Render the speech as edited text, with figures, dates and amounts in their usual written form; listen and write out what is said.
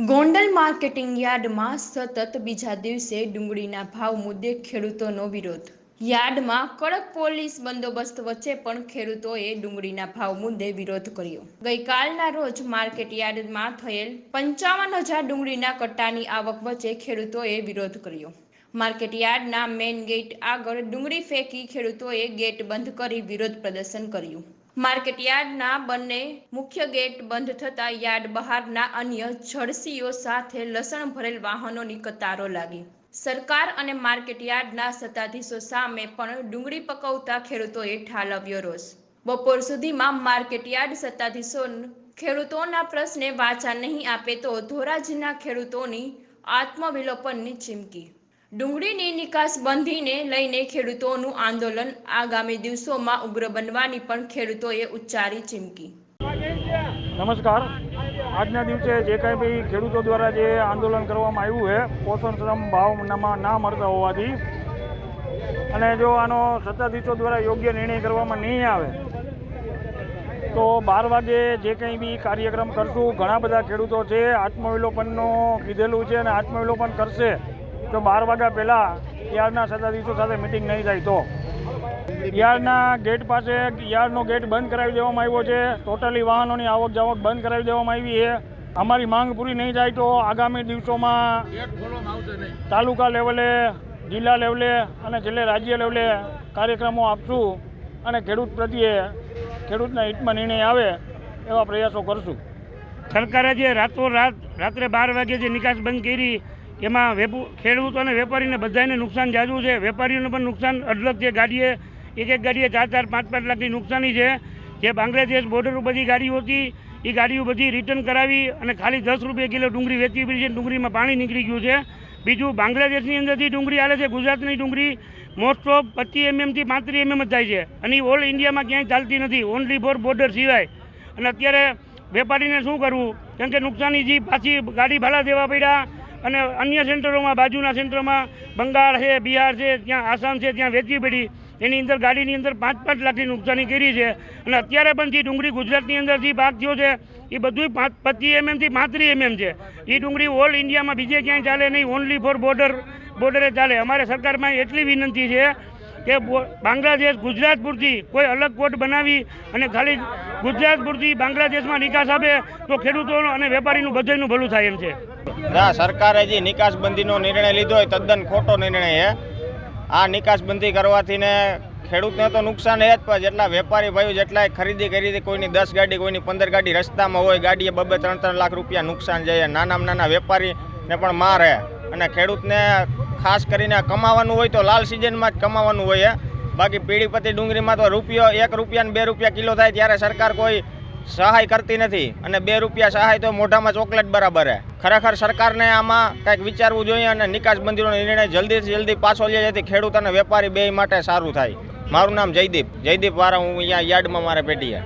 Gondal marketing યાર્ડમાં સતત બીજા દિવસે ડુંગળીના ભાવ મુદ્દે ખેડૂતોનો વિરોધ। યાર્ડમાં કડક પોલીસ બંદોબસ્ત વચ્ચે પણ ખેડૂતોએ ડુંગળીના ભાવ મુદ્દે વિરોધ કર્યો। ગઈકાલના રોજ માર્કેટ યાર્ડમાં થયેલ 55,000 ડુંગળીના કટ્ટાની આવક વચ્ચે ખેડૂતોએ વિરોધ કર્યો। માર્કેટ યાર્ડના મેઇન ગેટ આગળ ડુંગળી ફેંકી ખેડૂતોએ ગેટ બંધ કરી વિરોધ પ્રદર્શન કર્યું। માર્કેટ યાર્ડના બંને મુખ્ય ગેટ બંધ થતાં યાર્ડ બહારના અન્ય જળસીઓ સાથે લસણ ભરેલ વાહનોની કતારો લાગી। સરકાર અને માર્કેટ યાર્ડના સત્તાધીશો સામે પણ ડુંગળી પકવતા ખેડૂતોએ ઠાલવ્યો રોષ। બપોર સુધીમાં માર્કેટ યાર્ડ સત્તાધીશો ખેડૂતોના પ્રશ્ને વાચા નહીં આપે તો ધોરાજીના ખેડૂતોની આત્મવિલોપનની ચીમકી। ડુંગળીની નિકાસબંધીને લઈને ખેડૂતોનું આંદોલન આગામી દિવસોમાં ઉગ્ર બનવાની પણ ખેડૂતોએ ઉચ્ચારી ચીમકી। નમસ્કાર। આજના દિવસે જે કંઈ બી ખેડૂતો દ્વારા જે આંદોલન કરવામાં આવ્યું છે પોષણક્ષમ ભાવમાં ના મળતા હોવાથી અને જો આનો સત્તાધીશો દ્વારા યોગ્ય નિર્ણય કરવામાં નહીં આવે તો 12 વાગે જે કંઈ બી કાર્યક્રમ કરશું। ઘણા બધા ખેડૂતો છે આત્મવિલોપનનો કીધેલું છે અને આત્મવિલોપન કરશે જો 12 વાગ્યા પહેલાં યાર્ડના સત્તાધીશો સાથે મિટિંગ નહીં થાય તો। યાર્ડના ગેટ પાસે યાર્ડનો ગેટ બંધ કરાવી દેવામાં આવ્યો છે। ટોટલી વાહનોની આવક જાવક બંધ કરાવી દેવામાં આવી છે। અમારી માંગ પૂરી નહીં થાય તો આગામી દિવસોમાં તાલુકા લેવલે, જિલ્લા લેવલે અને છેલ્લે રાજ્ય લેવલે કાર્યક્રમો આપશું અને ખેડૂત પ્રત્યે ખેડૂતના હિતમાં નિર્ણય આવે એવા પ્રયાસો કરશું। સરકારે જે રાતોરાત રાત્રે 12 વાગે જે નિકાસ બંધ કરી એમાં ખેડૂતો અને વેપારીને બધાને નુકસાન જાજુ છે। વેપારીઓને પણ નુકસાન અઢળક છે। ગાડીએ એક ગાડીએ 4-4, 5-5 લાખની નુકસાની છે। જે બાંગ્લાદેશ બોર્ડર ઉપર બધી ગાડીઓ હતી એ ગાડીઓ બધી રિટર્ન કરાવી અને ખાલી 10 રૂપિયા કિલો ડુંગળી વેચવી પડી છે। ડુંગળીમાં પાણી નીકળી ગયું છે। બીજું બાંગ્લાદેશની અંદરથી ડુંગળી આવે છે। ગુજરાતની ડુંગળી મોસ્ટ ઓફ 25 mm થી 35 mm જ થાય છે અને ઓલ ઇન્ડિયામાં ક્યાંય ચાલતી નથી, ઓનલી ફોર બોર્ડર સિવાય। અને અત્યારે વેપારીને શું કરવું કેમ કે નુકસાની પાછી ગાડી ભાડા દેવા પડ્યા અને અન્ય સેન્ટરોમાં બાજુના સેન્ટરમાં બંગાળ છે, બિહાર છે, ત્યાં આસામ છે, ત્યાં વેચવી પડી। એની અંદર ગાડીની અંદર 5-5 લાખની નુકસાની કરી છે અને અત્યારે પણ જે ડુંગળી ગુજરાતની અંદરથી પાક થયો છે એ બધું 25 mm થી 35 mm છે। એ ડુંગળી ઓલ ઇન્ડિયામાં બીજે ક્યાંય ચાલે નહીં, ઓનલી ફોર બોર્ડરે ચાલે। અમારે સરકારમાં એટલી વિનંતી છે કે બાંગ્લાદેશ ગુજરાત પૂરતી કોઈ અલગ કોર્ટ બનાવી અને ખાલી ગુજરાત પૂરતી બાંગ્લાદેશમાં નિકાસ આપે તો ખેડૂતો અને વેપારીનું બધાનું ભલું થાય એમ છે। સરકારે જે નિકાસબંધીનો નિર્ણય લીધો હોય તદ્દન ખોટો નિર્ણય છે। આ નિકાસબંધી કરવાથી ને ખેડૂતને તો નુકસાન છે જ, પણ જેટલા વેપારી ભાઈઓ જેટલા ખરીદી કરી હતી, કોઈની 10 ગાડી કોઈની 15 ગાડી રસ્તામાં હોય, ગાડીએ 2-3 લાખ રૂપિયા નુકસાન જાય। નાના વેપારીને પણ મારે અને ખેડૂતને ખાસ કરીને કમાવાનું હોય તો લાલ સિઝનમાં જ કમાવાનું હોય। બાકી પીળીપતિ ડુંગળીમાં તો ₹1 રૂપિયા ને 2 રૂપિયા કિલો થાય ત્યારે સરકાર કોઈ સહાય કરતી નથી અને 2 રૂપિયા સહાય તો મોઢામાં ચોકલેટ બરાબર છે। ખરેખર સરકારને આમાં કંઈક વિચારવું જોઈએ અને નિકાસબંધીનો નિર્ણય જલ્દીથી જલ્દી પાછો લે જેથી ખેડૂત અને વેપારી બેય માટે સારું થાય। મારું નામ જયદીપ વાળા, હું અહીંયા યાર્ડમાં મારે પેટી છે।